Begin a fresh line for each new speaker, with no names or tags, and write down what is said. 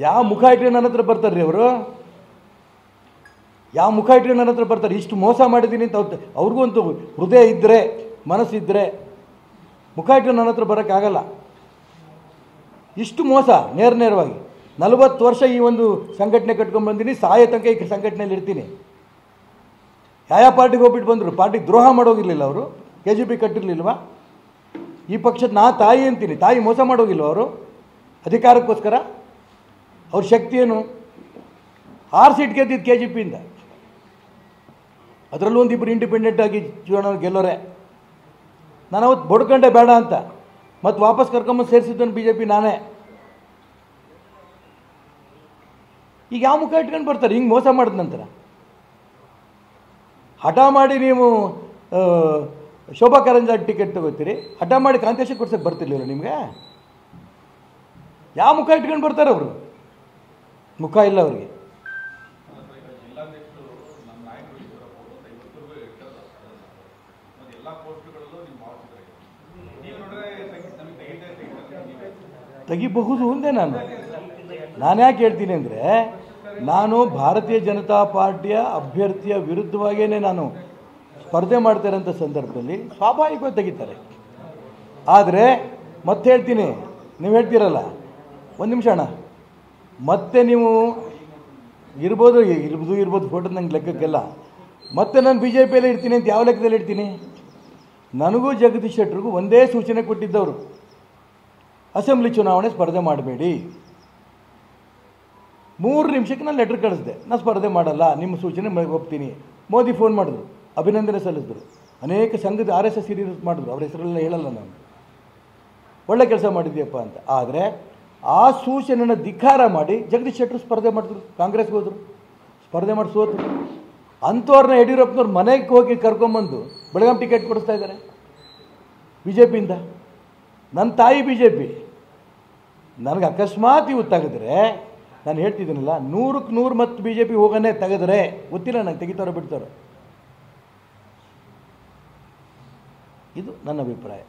ಯಾವ ಮುಖ ಇಟ್ಟರೆ ನನ್ನ ಹತ್ರ ಬರ್ತಾರೆ ರೀ ಅವರು? ಯಾವ ಮುಖ ಇಟ್ಟರೆ ನನ್ನ ಹತ್ರ ಬರ್ತಾರೆ? ಇಷ್ಟು ಮೋಸ ಮಾಡಿದ್ದೀನಿ ಅಂತ ಅವ್ರಿಗೂ ಒಂದು ಹೃದಯ ಇದ್ದರೆ, ಮನಸ್ಸಿದ್ದರೆ ಮುಖ ಇಟ್ಟರೆ ನನ್ನ ಹತ್ರ ಬರೋಕ್ಕಾಗಲ್ಲ. ಇಷ್ಟು ಮೋಸ ನೇರವಾಗಿ 40 ವರ್ಷ ಈ ಒಂದು ಸಂಘಟನೆ ಕಟ್ಕೊಂಡು ಬಂದೀನಿ, ಸಾಯೋ ತನಕ ಈ ಸಂಘಟನೆಯಲ್ಲಿ ಇರ್ತೀನಿ. ಯಾವ ಪಾರ್ಟಿಗೆ ಹೋಗ್ಬಿಟ್ಟು ಬಂದರು? ಪಾರ್ಟಿಗೆ ದ್ರೋಹ ಮಾಡೋಗಿರಲಿಲ್ಲ ಅವರು? KGP ಕಟ್ಟಿರಲಿಲ್ವಾ? ಈ ಪಕ್ಷದ ನಾ ತಾಯಿ ಅಂತೀನಿ, ತಾಯಿ ಮೋಸ ಮಾಡೋಗಿಲ್ವ ಅವರು ಅಧಿಕಾರಕ್ಕೋಸ್ಕರ? ಅವ್ರ ಶಕ್ತಿ ಏನು? 6 ಸೀಟ್ ಗೆದ್ದಿದ್ದು KGPಯಿಂದ, ಅದರಲ್ಲೂ ಒಂದಿಬ್ಬರು ಇಂಡಿಪೆಂಡೆಂಟ್ ಆಗಿ ಚುನಾವಣೆ ಗೆಲ್ಲೋರೆ. ನಾನು ಅವತ್ತು ಬಡ್ಕೊಂಡೆ ಬೇಡ ಅಂತ, ಮತ್ತು ವಾಪಸ್ ಕರ್ಕೊಂಬಂದು ಸೇರಿಸಿದ್ದನು BJP ನಾನೇ. ಈಗ ಯಾವ ಮುಖ ಇಟ್ಕೊಂಡು ಬರ್ತಾರೆ ಹಿಂಗೆ ಮೋಸ ಮಾಡಿದ ನಂತರ? ಹಠ ಮಾಡಿ ನೀವು ಶೋಭಾ ಕರಂದ್ಲಾಜೆ ಟಿಕೆಟ್ ತಗೋತೀರಿ, ಹಠ ಮಾಡಿ ಕಾಂತೇಶ ಕೊಡ್ಸಕ್ಕೆ ಬರ್ತಿರ್ಲಿಲ್ಲ ನಿಮಗೆ? ಯಾವ ಮುಖ ಇಟ್ಕೊಂಡು ಬರ್ತಾರೆ ಅವರು? ಮುಖ ಇಲ್ಲ ಅವರಿಗೆ. ತೆಗಿಬಹುದು ಅಂದೆ ನಾನು ಯಾಕೆ ಹೇಳ್ತೀನಿ ಅಂದರೆ, ನಾನು ಭಾರತೀಯ ಜನತಾ ಪಾರ್ಟಿಯ ಅಭ್ಯರ್ಥಿಯ ವಿರುದ್ಧವಾಗಿಯೇ ನಾನು ಸ್ಪರ್ಧೆ ಮಾಡ್ತಾರಂಥ ಸಂದರ್ಭದಲ್ಲಿ ಸ್ವಾಭಾವಿಕವಾಗಿ ತೆಗಿತಾರೆ. ಆದರೆ ಮತ್ತೆ ಹೇಳ್ತೀನಿ, ನೀವು ಹೇಳ್ತೀರಲ್ಲ, ಒಂದು ನಿಮಿಷ ಅಣ್ಣ, ಮತ್ತೆ ನೀವು ಇರ್ಬೋದು ಫೋಟೋ ನಂಗೆ ಲೆಕ್ಕಕ್ಕೆಲ್ಲ, ಮತ್ತೆ ನಾನು BJPಯಲ್ಲೇ ಇರ್ತೀನಿ ಅಂತ ಯಾವ ಲೆಕ್ಕದಲ್ಲಿ ಇರ್ತೀನಿ? ನನಗೂ ಜಗದೀಶ್ ಶೆಟ್ಟರ್ಗೂ ಒಂದೇ ಸೂಚನೆ ಕೊಟ್ಟಿದ್ದವರು, ಅಸೆಂಬ್ಲಿ ಚುನಾವಣೆ ಸ್ಪರ್ಧೆ ಮಾಡಬೇಡಿ. 3 ನಿಮಿಷಕ್ಕೆ ನಾನು ಲೆಟ್ರ್ ಕಳಿಸಿದೆ, ನಾನು ಸ್ಪರ್ಧೆ ಮಾಡಲ್ಲ, ನಿಮ್ಮ ಸೂಚನೆ ಒಪ್ತೀನಿ. ಮೋದಿ ಫೋನ್ ಮಾಡಿದ್ರು, ಅಭಿನಂದನೆ ಸಲ್ಲಿಸಿದ್ರು, ಅನೇಕ ಸಂಘದ RSS ಹಿರಿಯರು ಮಾಡಿದ್ರು, ಅವ್ರ ಹೆಸರೆಲ್ಲ ಹೇಳಲ್ಲ ನಾನು, ಒಳ್ಳೆ ಕೆಲಸ ಮಾಡಿದ್ಯಪ್ಪ ಅಂತ. ಆದರೆ ಆ ಸೂಚನೆಯನ್ನು ಧಿಕ್ಕಾರ ಮಾಡಿ ಜಗದೀಶ್ ಶೆಟ್ಟರು ಸ್ಪರ್ಧೆ ಮಾಡಿದ್ರು, ಕಾಂಗ್ರೆಸ್ಗೆ ಹೋದರು, ಸ್ಪರ್ಧೆ ಮಾಡಿ ಸೋತರು. ಅಂಥವ್ರನ್ನ ಯಡಿಯೂರಪ್ಪನವ್ರು ಮನೆಗೆ ಹೋಗಿ ಕರ್ಕೊಂಬಂದು ಬೆಳಗಾಂ ಟಿಕೆಟ್ ಕೊಡಿಸ್ತಾ ಇದ್ದಾರೆ BJPಯಿಂದ. ನನ್ನ ತಾಯಿ BJP. ನನಗೆ ಅಕಸ್ಮಾತ್ ಇವು ತೆಗೆದ್ರೆ, ನಾನು ಹೇಳ್ತಿದ್ದೀನಲ್ಲ, 100ಕ್ಕೆ 100 ಮತ್ತು BJP ಹೋಗನೇ ತೆಗೆದ್ರೆ ಗೊತ್ತಿಲ್ಲ ನಂಗೆ, ತೆಗಿತಾರೋ ಬಿಡ್ತಾರೋ. ಇದು ನನ್ನ ಅಭಿಪ್ರಾಯ.